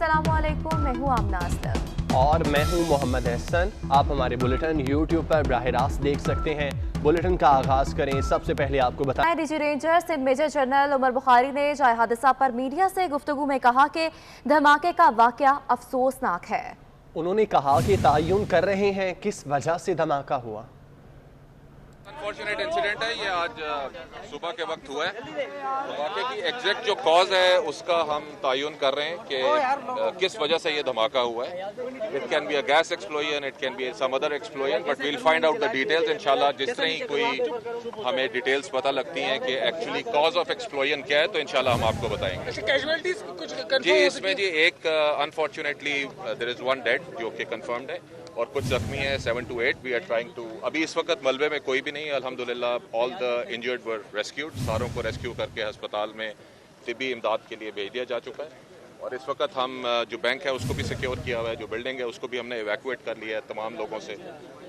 अस्सलामुअलैकुम, मैं हूँ आमना असलम और मैं हूँ मोहम्मद एहसन। आप हमारे बुलेटिन यूट्यूब पर बराह रास्त देख सकते हैं। बुलेटिन का आगाज करें। सबसे पहले आपको बताएं, DG ranger Sindh major general Umar Bukhari ने जाए हादसा पर मीडिया से गुफ्तगू में कहा कि धमाके का वाकया अफसोसनाक है। उन्होंने कहा कि तयन कर रहे हैं किस वजह से धमाका हुआ। अनफॉर्चुनेट इंसिडेंट है ये, आज सुबह के वक्त हुआ है। धमाके की एग्जैक्ट जो कॉज है उसका हम तयन कर रहे हैं कि किस वजह से ये धमाका हुआ है। It can be a gas explosion, it can be some other explosion, but we'll find out the details इंशाल्लाह। जिस तरह ही कोई हमें डिटेल्स पता लगती हैं कि एक्चुअली कॉज ऑफ एक्सप्लोजन क्या है तो इंशाल्लाह हम आपको बताएंगे। कैजुअलिटीज कुछ जी, इसमें जी एक unfortunately there is one dead जो कि कंफर्म्ड है और कुछ जख्मी है 7 to 8। We are trying to, अभी इस वक्त मलबे में कोई भी नहीं है अल्हम्दुलिल्लाह। All the injured were rescued, सारों को रेस्क्यू करके अस्पताल में तिब्बी इमदाद के लिए भेज दिया जा चुका है। और इस वक्त हम जो बैंक है उसको भी सिक्योर किया हुआ है, जो बिल्डिंग है उसको भी हमने इवैक्यूएट कर लिया है तमाम लोगों से।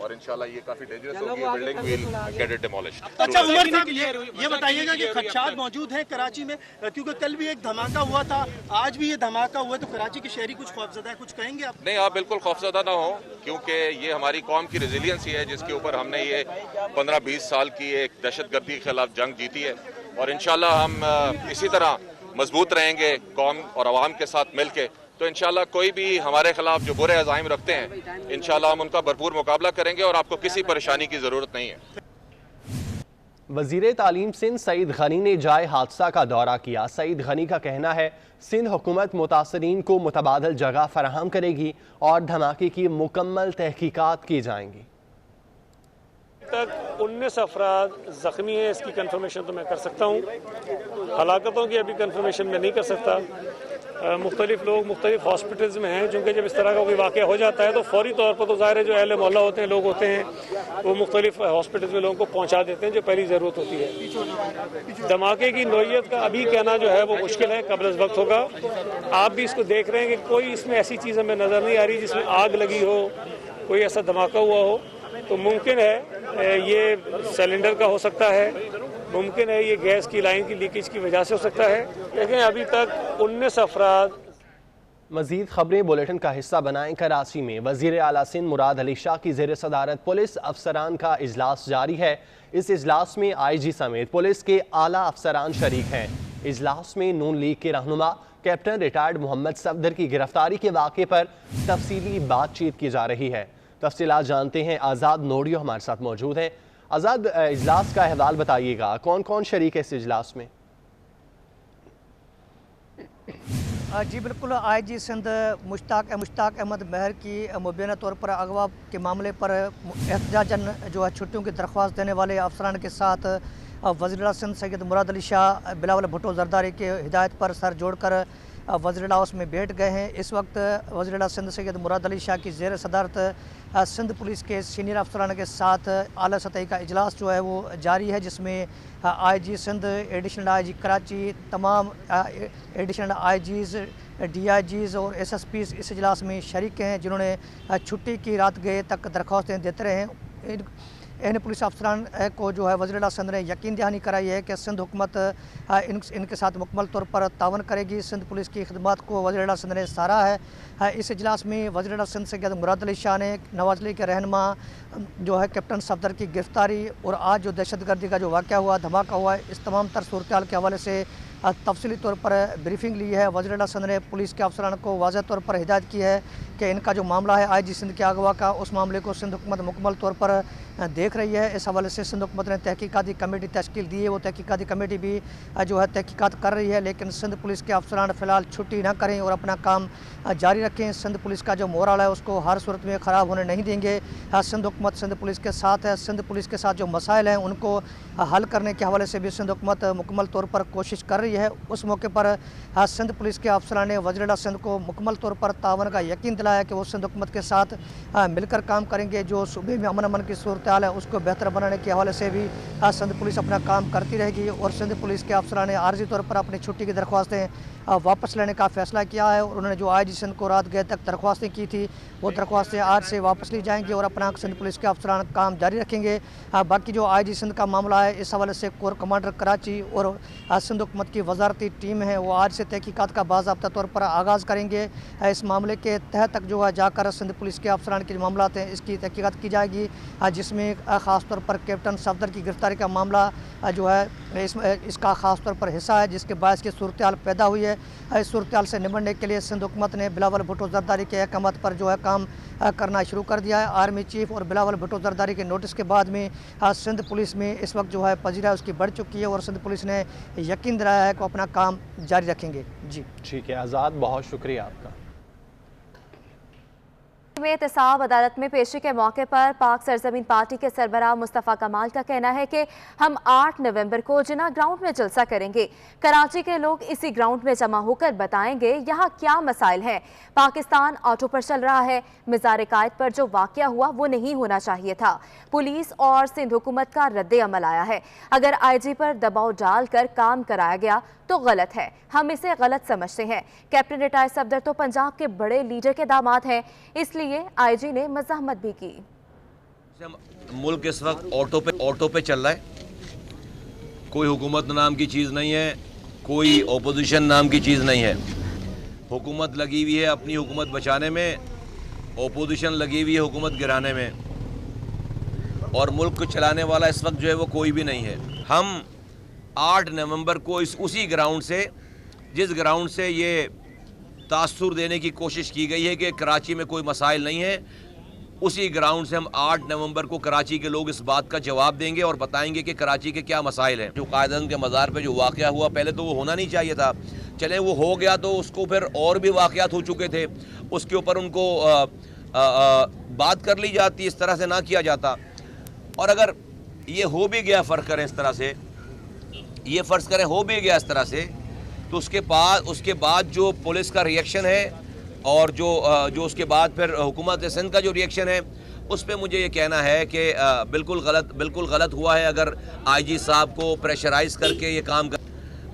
और इंशाल्लाह ये काफ़ी डेंजरस होगी building, will get it demolished. अच्छा उमर साहब, ये बताइएगा कि खदशात मौजूद हैं कराची में, क्योंकि कल भी एक धमाका हुआ था, आज भी ये धमाका हुआ, तो कराची के शहरी कुछ खौफजदा है, कुछ कहेंगे आप? नहीं, आप बिल्कुल खौफजदा ना हो, क्योंकि ये हमारी कौम की रेजिलियंस ही है जिसके ऊपर हमने ये 15-20 साल की एक दहशतगर्दी के खिलाफ जंग जीती है। और इंशाल्लाह हम इसी तरह मजबूत रहेंगे कौम और आवाम के साथ मिल के, तो इंशाल्लाह कोई भी हमारे खिलाफ जो बुरे अज़ाइम रखते हैं इंशाल्लाह हम उनका भरपूर मुकाबला करेंगे और आपको किसी परेशानी की ज़रूरत नहीं है। वज़ीर तालीम सिंध सईद गनी ने जाए हादसा का दौरा किया। सईद गनी का कहना है सिंध हुकूमत मुतासरीन को मुतबादल जगह फराहम करेगी और धमाके की मुकम्मल तहकीकात की जाएंगी। तक 19 अफराद ज़ख्मी हैं, इसकी कंफर्मेशन तो मैं कर सकता हूँ। हलाकतों की अभी कंफर्मेशन मैं नहीं कर सकता। मुख्तलिफ लोग मुख्तलिफ हॉस्पिटल्स में हैं, चूँकि जब इस तरह का कोई वाक़या हो जाता है तो फौरी तौर पर तो ज़ाहिर है जो अहले मोहल्ला होते हैं, लोग होते हैं, वो मुख्तलिफ हॉस्पिटल्स में लोगों को पहुँचा देते हैं जो पहली ज़रूरत होती है। धमाके की नौइयत का अभी कहना जो है वो मुश्किल है, कबल वक्त होगा। आप भी इसको देख रहे हैं कि कोई इसमें ऐसी चीज़ हमें नज़र नहीं आ रही जिसमें आग लगी हो, कोई ऐसा धमाका हुआ हो। तो मुमकिन है ये सिलेंडर का हो सकता है, मुमकिन है ये गैस की लाइन की लीकेज की वजह से हो सकता है। लेकिन अभी तक 19 अफराद। मज़ीद खबरें बुलेटिन का हिस्सा बनाएं। कराची में वज़ीर आला सिंध मुराद अली शाह की ज़ेर सदारत पुलिस अफसरान का इजलास जारी है। इस इजलास में IG समेत पुलिस के आला अफसरान शरीक हैं। इजलास में नून लीग के रहनुमा कैप्टन रिटायर्ड मोहम्मद सफदर की गिरफ्तारी के वाक़े पर तफसीली बातचीत की जा रही है। तफसीलात जानते हैं, आज़ाद नोडियो हमारे साथ मौजूद हैं। आज़ाद, इजलास का अहवाल बताइएगा, कौन कौन शरीक है इस इजलास में? जी बिल्कुल, IG सिंध मुश्ताक अहमद महर की मुबैना तौर पर अगवा के मामले पर एहतजाजन जो है छुट्टियों की दरख्वास्त देने वाले अफसरान के साथ वज़ीर सिंध सैयद मुराद अली शाह बिलावल भुट्टो जरदारी के हिदायत पर सर जोड़कर वज़ीर हाउस में बैठ गए हैं। इस वक्त वज़ीर सिंध सैयद मुराद अली शाह की ज़ेर सदारत सिंध पुलिस के सीनियर अफसरान के साथ आला सतही का इजलास जो है वो जारी है, जिसमें IG Sindh, additional IG Karachi, तमाम एडिशनल IGs, DIGs और SSPs इस इजलास में शरीक हैं, जिन्होंने छुट्टी की रात गए तक दरख्वास्तें देते रहे हैं। इन पुलिस अफसरान को जो है वज़ीर सिंध ने यकीन दहानी कराई है कि सिंध हुकूमत इनके साथ मुकम्मल तौर पर तावन करेगी। सिंध पुलिस की खिदमत को वज़ीर सिंध ने सराहा है। इस इजलास में वज़ीर सिंध सैयद मुराद अली शाह ने नवाज लीग के रहनुमा जो है कैप्टन सफदर की गिरफ्तारी और आज जो दहशतगर्दी का जो वाक़या हुआ, धमाका हुआ, इस तमाम तर सूरत हाल के हवाले से तफसीली तौर पर ब्रीफिंग ली है। वज़ीर सिंध ने पुलिस के अफसरान को वाज़ह तौर पर हिदायत की है कि इनका जो मामला है IG सिंध के अगवा का, उस मामले को सिंध हुकूमत मुकम्मल तौर पर देख रही है। इस हवाले से सिंध हुकूमत ने तहकीकाती कमेटी तश्कील दी है। वो तहकीकाती कमेटी भी जो है तहकीकात कर रही है, लेकिन सिंध पुलिस के अफसरान फ़िलहाल छुट्टी ना करें और अपना काम जारी रखें। सिंध पुलिस का जो मोरल है उसको हर सूरत में ख़राब होने नहीं देंगे। सिंध हुकूमत सिंध पुलिस के साथ है। सिंध पुलिस के साथ जो मसाइल हैं उनको हल करने के हवाले से भी सिंध हुकूमत मुकम्मल तौर पर कोशिश कर रही है। उस मौके पर सिंध पुलिस के अफसरान ने वज़ीर सिंध को मुकम्मल तौर पर तावन का यकीन दिलाया कि वो सिंध हुकूमत के साथ मिलकर काम करेंगे। जो सूबे में अमन की सूरत हाल है उसको बेहतर बनाने के हवाले से भी सिंध पुलिस अपना काम करती रहेगी। और सिंध पुलिस के अफसरान ने आर्जी तौर पर अपनी छुट्टी की दरख्वास्तें वापस लेने का फ़ैसला किया है और उन्होंने जो IG सिंध को रात गए तक दरख्वास्तें की थी वो दरख्वास्तें आज से वापस ली जाएंगी और अपना सिंध पुलिस के अफसरान काम जारी रखेंगे। बाकी जो IG सिंध का मामला है, इस हवाले से कोर कमांडर कराची और सिंध हुकूमत की वजारती टीम है वो आज से तहकीकात का बाज़ाब्ता तौर पर आगाज़ करेंगे। इस मामले के तह तक जो है जाकर सिंध पुलिस के अफसरान के मामला हैं इसकी तहकीकात की जाएगी, जिसमें ख़ास तौर पर कैप्टन सफदर की गिरफ्तारी का मामला जो है इसका ख़ास तौर पर हिस्सा है, जिसके बायस की सूरत हाल पैदा हुई है। इस सूरत हाल से निपटने के लिए सिंध हुकूमत ने बिलावल भुट्टो जरदारी के अहकामात पर जो है काम करना शुरू कर दिया है। आर्मी चीफ और बिलावल भुट्टो जरदारी के नोटिस के बाद में सिंध पुलिस में इस वक्त जो है पजीरा उसकी बढ़ चुकी है और सिंध पुलिस ने यकीन दिलाया है कि अपना काम जारी रखेंगे। जी ठीक है आज़ाद, बहुत शुक्रिया आपका। में एहतसाब अदालत में पेशी के मौके पर पाक सरजमीन पार्टी के सरबराह मुस्तफ़ा कमाल का कहना है कि हम 8 नवंबर को जिना ग्राउंड में जलसा करेंगे। कराची के लोग इसी ग्राउंड में जमा होकर बताएंगे यहाँ क्या मसाइल हैं। पाकिस्तान ऑटो पर चल रहा है। मिज़ार कायद पर जो वाक़या हुआ वो नहीं होना चाहिए था। पुलिस और सिंध हुकूमत का रद्द अमल आया है। अगर IG पर दबाव डालकर काम कराया गया तो गलत है, हम इसे गलत समझते हैं। कैप्टन रिटायर्ड सफदर तो पंजाब के बड़े लीडर के दामाद हैं, इसलिए IG ने मज़ाहमत भी की। मुल्क इस वक्त ऑटो पे चल रहा है, कोई हुकूमत नाम की चीज़ नहीं है, कोई ओपोजिशन नाम की चीज़ नहीं है। हुकूमत लगी हुई है अपनी हुकूमत बचाने में, ओपोजिशन लगी हुई है हुकूमत गिराने में, और मुल्क को चलाने वाला इस वक्त जो है वो कोई भी नहीं है। हम 8 नवंबर को उसी ग्राउंड से, जिस ग्राउंड से ये तासुर देने की कोशिश की गई है कि कराची में कोई मसाइल नहीं है, उसी ग्राउंड से हम 8 नवंबर को कराची के लोग इस बात का जवाब देंगे और बताएंगे कि कराची के क्या मसाइल हैं। जो कायदन के मज़ार पे जो वाक़या हुआ पहले तो वो होना नहीं चाहिए था, चले वो हो गया तो उसको फिर और भी वाक़यात हो चुके थे, उसके ऊपर उनको बात कर ली जाती, इस तरह से ना किया जाता। और अगर ये हो भी गया, फ़र्क करें इस तरह से, ये फ़र्ज़ करें हो भी गया इस तरह से, तो उसके बाद जो पुलिस का रिएक्शन है और जो उसके बाद फिर हुकूमत सिंध का जो रिएक्शन है, उस पर मुझे ये कहना है कि बिल्कुल गलत हुआ है अगर IG साहब को प्रेशराइज़ करके ये काम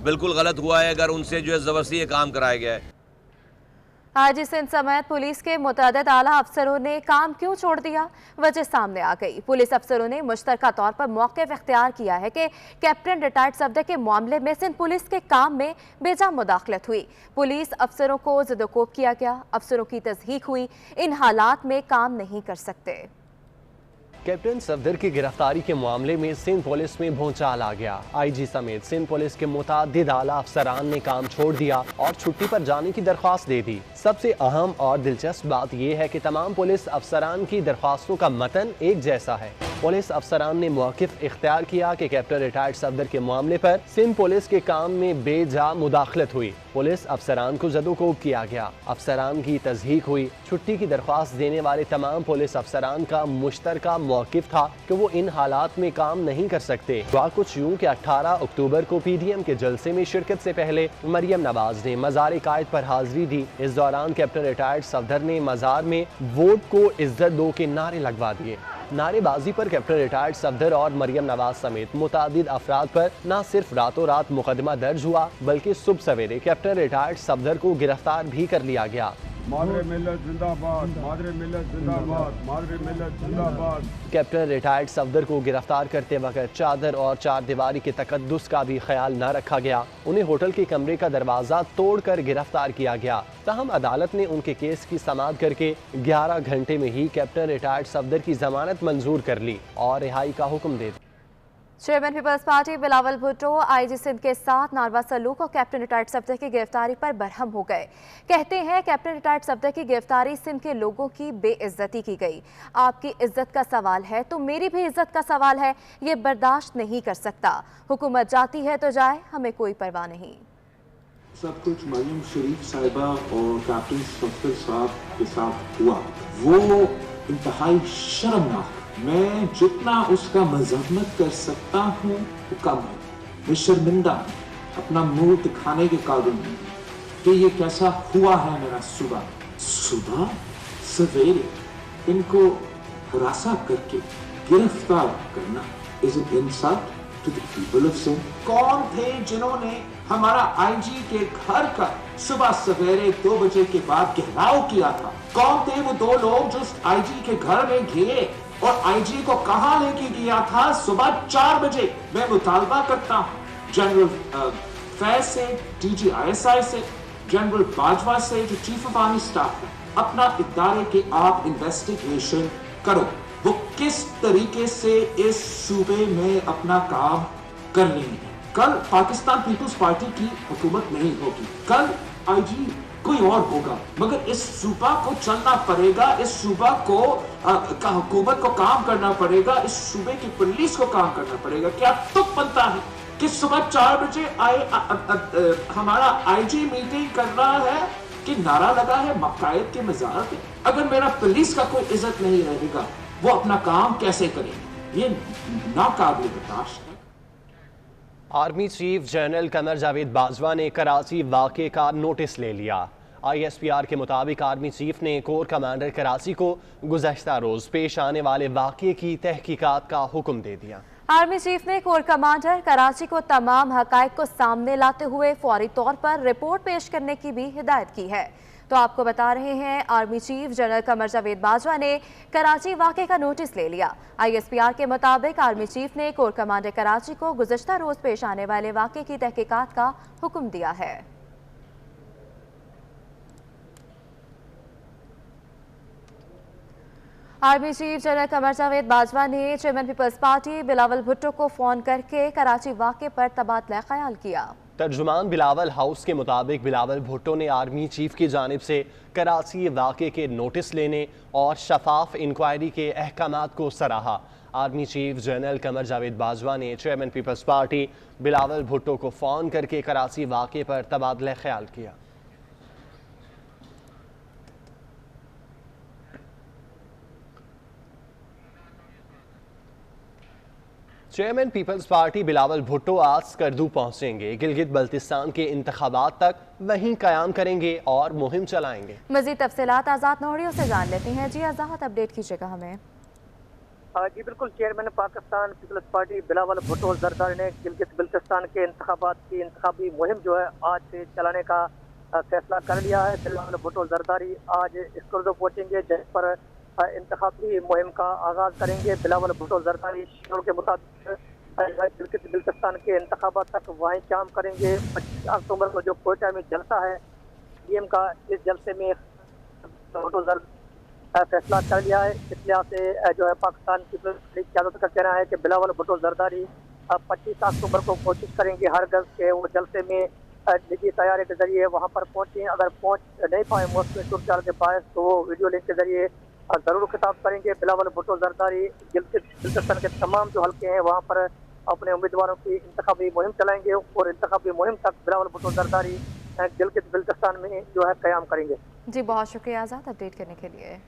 बिल्कुल गलत हुआ है अगर उनसे जो है ज़बरदस्ती ये काम कराया गया है। IG सिंध समेत पुलिस के मुतअद्दिद आला अफसरों ने काम क्यों छोड़ दिया, वजह सामने आ गई। पुलिस अफसरों ने मुश्तरका तौर पर मौक़िफ़ इख्तियार किया है कि कैप्टन रिटायर्ड सफदर के मामले में सिंध पुलिस के काम में बेजा मुदाखलत हुई। पुलिस अफसरों को ज़िदोकोब किया गया, अफसरों की तज़हीक हुई। इन हालात में काम नहीं कर सकते। कैप्टन सफदर की गिरफ्तारी के मामले में सिंध पुलिस में भूचाल आ गया। IG समेत सिंध पुलिस के मुतअद्दिद आला अफसरान ने काम छोड़ दिया और छुट्टी पर जाने की दरख्वास्त दे दी। सबसे अहम और दिलचस्प बात यह है कि तमाम पुलिस अफसरान की दरख्वास्तों का मतन एक जैसा है। पुलिस अफसरान ने मौक़िफ़ इख्तियार किया कि कैप्टन रिटायर्ड सफदर के मामले पर सिंध पुलिस के काम में बेजा मुदाखलत हुई। पुलिस अफसरान को ज़दोकोब किया गया, अफसरान की तज़हीक हुई। छुट्टी की दरख्वास्त देने वाले तमाम पुलिस अफसरान का मुश्तरका मौक़िफ़ था कि वो इन हालात में काम नहीं कर सकते। बात कुछ यूँ कि 18 अक्टूबर को PDM के जलसे में शिरकत से पहले मरियम नवाज ने मज़ार कायद पर हाजिरी दी। इस दौरान कैप्टन रिटायर्ड सफदर ने मज़ार में वोट को इज्जत दो के नारे लगवा दिए। नारेबाजी पर कैप्टन रिटायर्ड सफदर और मरियम नवाज समेत मुतअद्दिद अफराद पर न सिर्फ रातों रात मुकदमा दर्ज हुआ, बल्कि सुबह सवेरे कैप्टन रिटायर्ड सफदर को गिरफ्तार भी कर लिया गया। मादरे मिल्लत जिंदाबाद, मादरे मिल्लत जिंदाबाद, मादरे मिल्लत जिंदाबाद। कैप्टन रिटायर्ड सफदर को गिरफ्तार करते वक्त चादर और चार दीवारी के तकद्दुस का भी ख्याल न रखा गया। उन्हें होटल के कमरे का दरवाजा तोड़कर गिरफ्तार किया गया। ताहम अदालत ने उनके केस की समाअत करके 11 घंटे में ही कैप्टन रिटायर्ड सफदर की जमानत मंजूर कर ली और रिहाई का हुक्म दे दिया। चेयरमैन पीपल्स पार्टी बिलावल भुट्टो IG सिंध के साथ नारवा सलूक और कैप्टन रिटायर्ड सफदर की गिरफ्तारी पर बरहम हो गए। कहते हैं कैप्टन रिटायर्ड सफदर की गिरफ्तारी सिंध के लोगों की बेइज्जती की गई। आपकी इज्जत का सवाल है तो मेरी भी इज्जत का सवाल है, ये बर्दाश्त नहीं कर सकता। हुकूमत जाती है तो जाए, हमें कोई परवाह नहीं। सब कुछ मरियम शरीफ साहिबा और कैप्टन सफदर साहब के साथ हुआ वो इंतहाई शर्मनाक। मैं जितना उसका मजम्मत कर सकता हूँ वो कम है। मैं शर्मिंदा अपना मुंह दिखाने के काबिल नहीं कि ये कैसा हुआ है। मेरा सुबह सवेरे इनको हरासा करके गिरफ्तार करना is an insult to the people of Sindh. कौन थे जिन्होंने हमारा IG के घर का सुबह सवेरे 2 बजे के बाद घेराव किया था? कौन थे वो 2 लोग जो IG के घर में घिरे और IG को कहां लेके गया था? सुबह 4 बजे। मैं मुतालबा करता हूं जनरल फैज से, DGISI से, जनरल बाजवा से, जो चीफ ऑफ आर्मी स्टाफ है, अपना इदारे के आप इन्वेस्टिगेशन करो, वो किस तरीके से इस सूबे में अपना काम कर रही है। कल पाकिस्तान पीपुल्स पार्टी की हुकूमत नहीं होगी, कल IG कोई और होगा, मगर इस सूबा को चलना पड़ेगा, इस सूबा को हुकूमत को काम करना पड़ेगा, इस सूबे की पुलिस को काम करना पड़ेगा। क्या तुक बनता है कि सुबह 4 बजे हमारा IG मीटिंग कर रहा है कि नारा लगा है मकायद के मज़ार पे। अगर मेरा पुलिस का कोई इज्जत नहीं रहेगा, वो अपना काम कैसे करेंगे? ये नाकाबिल बर्दाश्त है। Army chief general Qamar Javed Bajwa ने कराची वाक़े का नोटिस ले लिया। ISPR के मुताबिक आर्मी चीफ ने कोर कमांडर कराची को गुज़श्ता रोज पेश आने वाले वाक़े की तहकीकात का हुक्म दे दिया। आर्मी चीफ ने कोर कमांडर कराची को तमाम हकायक को सामने लाते हुए फौरी तौर पर रिपोर्ट पेश करने की भी हिदायत की है। तो आपको बता रहे हैं, army chief general Qamar Javed Bajwa ने कराची वाक़े का नोटिस ले लिया। ISPR के मुताबिक आर्मी चीफ ने कोर कमांडर कराची को गुज़श्ता रोज पेश आने वाले वाक़े की तहकीकात का हुक्म दिया है। Army chief general Qamar Javed Bajwa ने चेयरमैन पीपल्स पार्टी बिलावल भुट्टो को फोन करके कराची वाक़े पर तबादला ख्याल किया। तर्जुमान बिलावल हाउस के मुताबिक बिलावल भुट्टो ने आर्मी चीफ की जानिब से कराची वाक़े के नोटिस लेने और शफाफ इंक्वायरी के अहकामात को सराहा। Army chief general Qamar Javed Bajwa ने चेयरमैन पीपल्स पार्टी बिलावल भुट्टो को फ़ोन करके कराची वाक़े पर तबादला ख्याल किया। चेयरमैन पीपल्स पार्टी बिलावल भुट्टो आज स्कर्दू पहुंचेंगे। गिलगित बल्तिस्तान के इंतखाबात तक वहीं कयाम करेंगे और मुहिम चलाएंगे। मज़ीद तफसीलात आज़ाद नोहड़ियों से जान लेते हैं। जी आज़ाद, अपडेट कीजिएगा हमें। जी बिल्कुल, चेयरमैन पाकिस्तान पीपल्स पार्टी बिलावल भुट्टो जरदारी ने गिलगित बल्तिस्तान के इंतखाबात की इंतखाबी मुहिम जो है आज से चलाने का फैसला कर लिया है। बिलावल भुट्टो जरदारी आज स्कर्दू पहुँचेंगे, जहाँ पर इंतखाबी मुहिम का आगाज करेंगे। बिलावल भुट्टो जरदारी शेड्यूल के मुताबिक गिलगित बल्तिस्तान के इंतखाबात तक वहीं काम करेंगे। 25 अक्टूबर को जो कोयटा में जलसा है DM का, इस जलसे में भुट्टो फैसला कर लिया है। इस लिहाज से जो है पाकिस्तान की क़यादत का कहना है कि बिलावल भुट्टो जरदारी 25 अक्टूबर को कोशिश करेंगे हर गज के वो जलसे में निजी तैयारी के जरिए वहाँ पर पहुँचें। अगर पहुँच नहीं पाए मौसमी सूरत के बायस तो वो वीडियो लिंक के जरिए ज़रूर खिताब करेंगे। बिलावल भुट्टो जरदारी गिलगित बल्तिस्तान के तमाम जो हल्के हैं वहाँ पर अपने उम्मीदवारों की इंतखाबी मुहिम चलाएंगे और इंतखाबी मुहिम तक बिलावल भुट्टो जरदारी गिलगित बल्तिस्तान में जो है क़याम करेंगे। जी बहुत शुक्रिया आज़ाद, अपडेट करने के लिए।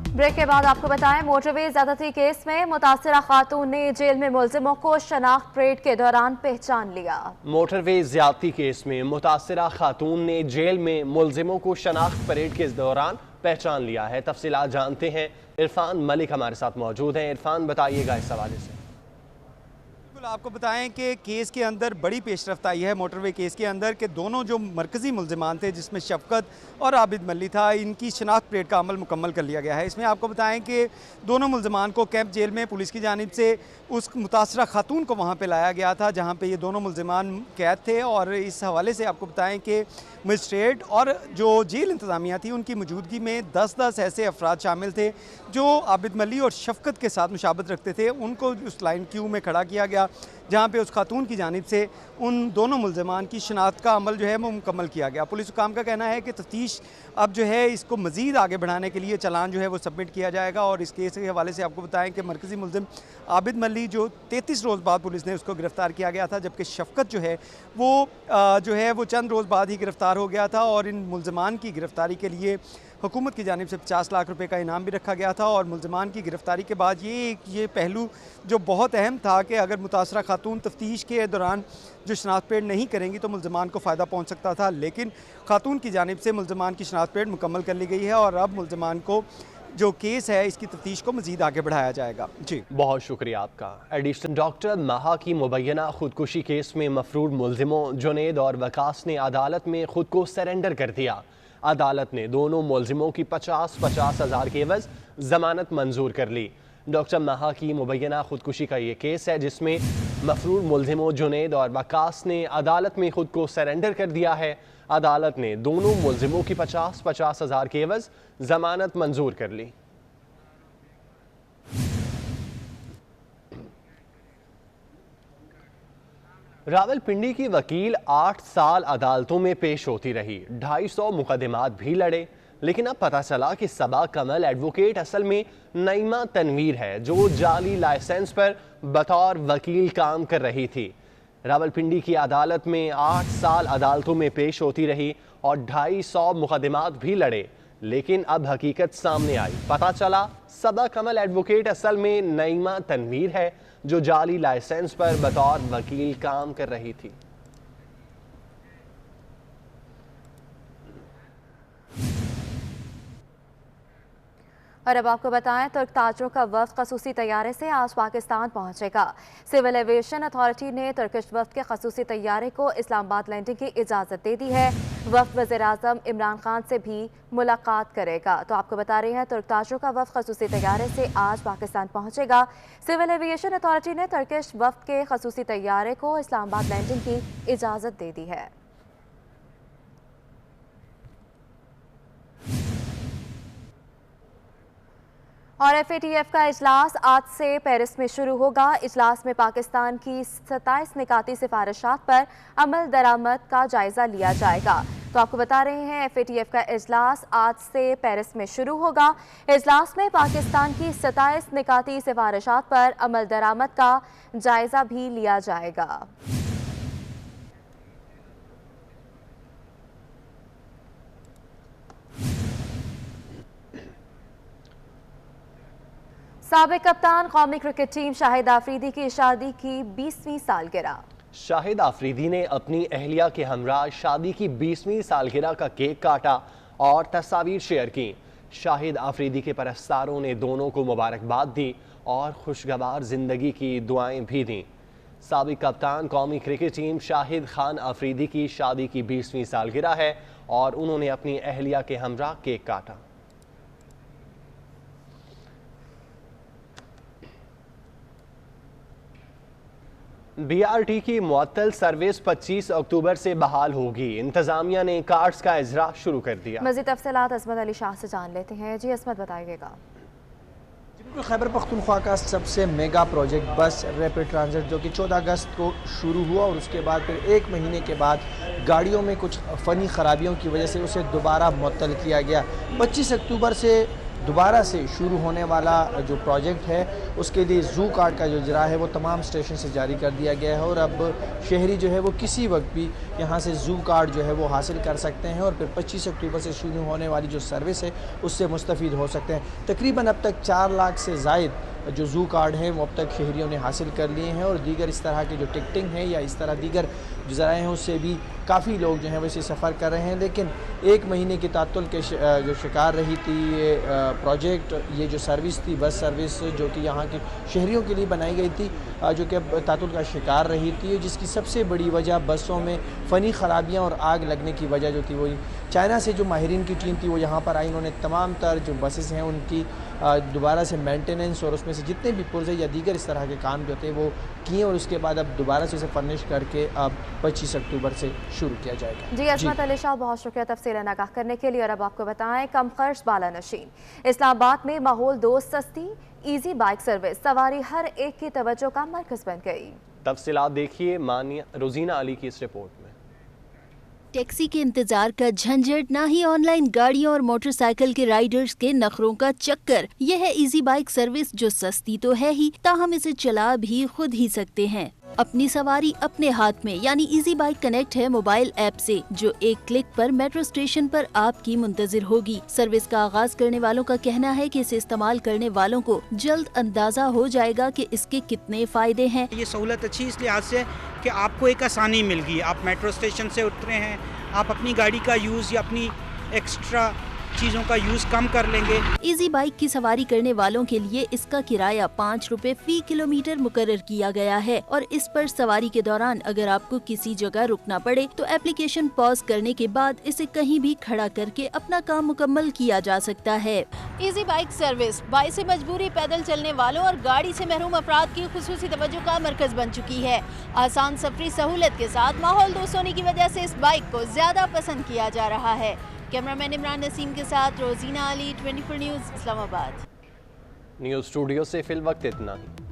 ब्रेक के बाद आपको बताएं, मोटरवे ज़्यादती केस में मुतासिरा खातून ने जेल में मुलजिमों को शनाख्त परेड के दौरान पहचान लिया। मोटरवे ज़्यादती केस में मुतासिरा खातून ने जेल में मुलजिमों को शनाख्त परेड के दौरान पहचान लिया है। तफसीलात जानते हैं, इरफान मलिक हमारे साथ मौजूद हैं। इरफान, बताइएगा इस हवाले से। आपको बताएं कि केस के अंदर बड़ी पेशरफ्त आई है मोटरवे केस के अंदर कि दोनों जो मरकज़ी मुल्ज़िमान थे जिसमें शफ़क़त और आबिद मल्ली था, इनकी शनाख्त परेड का अमल मुकम्मल कर लिया गया है। इसमें आपको बताएं कि दोनों मुल्ज़िमान को कैंप जेल में पुलिस की जानिब से उस मुतासरा खातून को वहाँ पे लाया गया था जहाँ पे ये दोनों मुल्ज़िमान कैद थे। और इस हवाले से आपको बताएं कि मजिस्ट्रेट और जो जेल इंतज़ामिया थी उनकी मौजूदगी में 10-10 ऐसे अफराद शामिल थे जो आबिद मल्ली और शफ़क़त के साथ मुशाबत रखते थे। उनको उस लाइन क्यू में खड़ा किया गया जहाँ पे उस खातून की जानिब से उन दोनों मुल्ज़िमान की शनाख्त का अमल जो है वो मुकम्मल किया गया। पुलिस हुकाम का कहना है कि तफ्तीश अब जो है इसको मज़ीद आगे बढ़ाने के लिए चालान जो है वो सबमिट किया जाएगा। और इस केस के हवाले से आपको बताएं कि मरकज़ी मुल्ज़िम आबिद मल्ली जो 33 रोज़ बाद पुलिस ने उसको गिरफ़्तार किया गया था, जबकि शफ़क़त जो है वो चंद रोज़ बाद ही गिरफ़्तार हो गया था। और इन मुल्ज़िमान की गिरफ़्तारी के लिए हुकूमत की जानिब से 50 लाख रुपए का इनाम भी रखा गया था। और मुल्ज़िमान की गिरफ़्तारी के बाद ये पहलू जो बहुत अहम था कि अगर मुतासरा खातून तफ्तीश के दौरान जो शनाख्त परेड नहीं करेंगी तो मुल्ज़िमान को फ़ायदा पहुँच सकता था, लेकिन खातून की जानिब से मुल्ज़िमान की शनाख्त परेड मुकम्मल कर ली गई है। और अब मुल्ज़िमान को जो केस है इसकी तफ्तीश को मज़ीद आगे बढ़ाया जाएगा। जी बहुत शुक्रिया आपका। एडिशनल डॉक्टर महा की मुबैना खुदकुशी केस में मफरूर मुल्ज़िमों जुनैद और वकास ने अदालत में खुद को सरेंडर कर दिया। अदालत ने दोनों मुल्ज़िमों की 50-50 हज़ार के एवज़ ज़मानत मंजूर कर ली। डॉक्टर महा की मुबैना खुदकुशी का ये केस है जिसमें मफरूर मुल्जिमों जुनैद और वकास ने अदालत में खुद को सरेंडर कर दिया है। अदालत ने दोनों मुल्जिमों की 50-50 हज़ार के एवज जमानत मंजूर कर ली। रावलपिंडी की वकील 8 साल अदालतों में पेश होती रही, 250 मुकदमात भी लड़े, लेकिन अब पता चला कि सबा कमल एडवोकेट असल में नईमा तनवीर है जो जाली लाइसेंस पर बतौर वकील काम कर रही थी। रावलपिंडी की अदालत में 8 साल अदालतों में पेश होती रही और 250 मुकदमात भी लड़े, लेकिन अब हकीकत सामने आई। पता चला सबा कमल एडवोकेट असल में नईमा तनवीर है जो जाली लाइसेंस पर बतौर वकील काम कर रही थी। और अब आपको बताएं, तुर्क ताजरों का वफ्द खसूसी तैयारे से आज पाकिस्तान पहुंचेगा। सिविल एविएशन अथॉरिटी ने तुर्किश वफ्द के खसूसी तैयारे को इस्लामाबाद लैंडिंग की इजाज़त दे दी है। वफ्द वज़ीर-ए-आज़म इमरान खान से भी मुलाकात करेगा। तो आपको बता रहे हैं, तुर्क ताजरों का वफ्द खसूसी तैयारे से आज पाकिस्तान पहुंचेगा। सिविल एविएशन अथॉरिटी ने तुर्किश वफ्द के खसूसी तैयारे को इस्लामाबाद लैंडिंग की इजाज़त दे दी है। और FATF का इजलास आज से पेरिस में शुरू होगा। इजलास में पाकिस्तान की 27 निकाती सिफारिशात पर अमल दरामद का जायजा लिया जाएगा। तो आपको बता रहे हैं, FATF का इजलास आज से पेरिस में शुरू होगा। इजलास में पाकिस्तान की 27 निकाती सिफारिशात पर अमल दरामद का जायजा भी लिया जाएगा। साबिक कप्तान कौमी क्रिकेट टीम शाहिद आफरीदी की शादी की 20वीं सालगिरह। शाहिद आफरीदी ने अपनी अहलिया के हमरा शादी की 20वीं सालगिरह का केक काटा और तस्वीर शेयर की। शाहिद आफरीदी के परस्तारों ने दोनों को मुबारकबाद दी और खुशगवार जिंदगी की दुआएं भी दी। साबिक कप्तान कौमी क्रिकेट टीम शाहिद खान आफरीदी की शादी की 20वीं सालगिरह है और उन्होंने अपनी अहलिया के हमरा केक काटा। BRT की मुअत्तल सर्विस 25 अक्टूबर से बहाल होगी। इंतजामिया ने कार्ड्स का इजरा शुरू कर दिया। मज़ीद तफसीलात असमत अली शाह से जान लेते हैं। जी असमत, बताइएगा। खैबर पख्तूनख्वा का सबसे मेगा प्रोजेक्ट बस रैपिड ट्रांजिट जो कि 14 अगस्त को शुरू हुआ और उसके बाद फिर 1 महीने के बाद गाड़ियों में कुछ फ़नी ख़राबियों की वजह से उसे दोबारा मुअत्तल किया गया। 25 अक्टूबर से दोबारा से शुरू होने वाला जो प्रोजेक्ट है उसके लिए ज़ू कार्ड का जो इजरा है वो तमाम स्टेशन से जारी कर दिया गया है और अब शहरी जो है वो किसी वक्त भी यहाँ से ज़ू कार्ड जो है वो हासिल कर सकते हैं और फिर 25 अक्टूबर से शुरू होने वाली जो सर्विस है उससे मुस्तफ़ीद हो सकते हैं। तकरीबन अब तक 4 लाख से ज़ायद जो ज़ू कार्ड हैं वो अब तक शहरियों ने हासिल कर लिए हैं और दीगर इस तरह की जो टिकटिंग है या इस तरह दीगर जो ज़राए हैं उससे भी काफ़ी लोग जो हैं वैसे सफ़र कर रहे हैं। लेकिन 1 महीने की तातुल के जो शिकार रही थी ये प्रोजेक्ट, ये जो सर्विस थी बस सर्विस जो कि यहाँ के शहरियों के लिए बनाई गई थी जो कि अब तातुल का शिकार रही थी, जिसकी सबसे बड़ी वजह बसों में फ़नी ख़राबियाँ और आग लगने की वजह जो थी वो चाइना से जो माहिरीन की टीम थी वो यहाँ पर आई। उन्होंने तमाम तर जो बसेस हैं उनकी दोबारा से मेंटेनेंस और उसमें से जितने भी पुर्जे या दीगर इस तरह के काम जो थे वो किए और उसके बाद अब दोबारा से इसे फर्निश करके अब 25 अक्टूबर से शुरू किया जाएगा। जी असमत अली शाह, बहुत शुक्रिया तफसील आगाह करने के लिए। और अब आपको बताएं, कम खर्च बाला नशीन इस्लामाबाद में माहौल दोस्त सस्ती ईजी बाइक सर्विस सवारी हर एक की तवज्जो का मरकज बन गई। तफसीलात देखिए मानिया रोजीना अली की इस रिपोर्ट में। टैक्सी के इंतजार का झंझट, ना ही ऑनलाइन गाड़ियों और मोटरसाइकिल के राइडर्स के नखरों का चक्कर। यह है इजी बाइक सर्विस जो सस्ती तो है ही, ताहम इसे चला भी खुद ही सकते हैं। अपनी सवारी अपने हाथ में, यानी इजी बाइक कनेक्ट है मोबाइल ऐप से जो एक क्लिक पर मेट्रो स्टेशन पर आपकी मुंतजिर होगी। सर्विस का आगाज करने वालों का कहना है कि इसे इस्तेमाल करने वालों को जल्द अंदाजा हो जाएगा कि इसके कितने फायदे हैं। ये सहूलत अच्छी इस लिहाज से कि आपको एक आसानी मिल गई। आप मेट्रो स्टेशन से उतरे हैं, आप अपनी गाड़ी का यूज़ या अपनी एक्स्ट्रा चीज़ों का यूज़ कम कर लेंगे। इजी बाइक की सवारी करने वालों के लिए इसका किराया 5 रुपए फी किलोमीटर मुकर्रर किया गया है और इस पर सवारी के दौरान अगर आपको किसी जगह रुकना पड़े तो एप्लीकेशन पॉज करने के बाद इसे कहीं भी खड़ा करके अपना काम मुकम्मल किया जा सकता है। इजी बाइक सर्विस बाइस मजबूरी पैदल चलने वालों और गाड़ी से महरूम अफराद की खुसूसी तवज्जो का मरकज बन चुकी है। आसान सफरी सहूलत के साथ माहौल दोस्त होने की वजह से इस बाइक को ज्यादा पसंद किया जा रहा है। कैमरामैन इमरान नसीम के साथ Rozina Ali, 24 news, Islamabad. News studio से फिल वक्त इतना ही।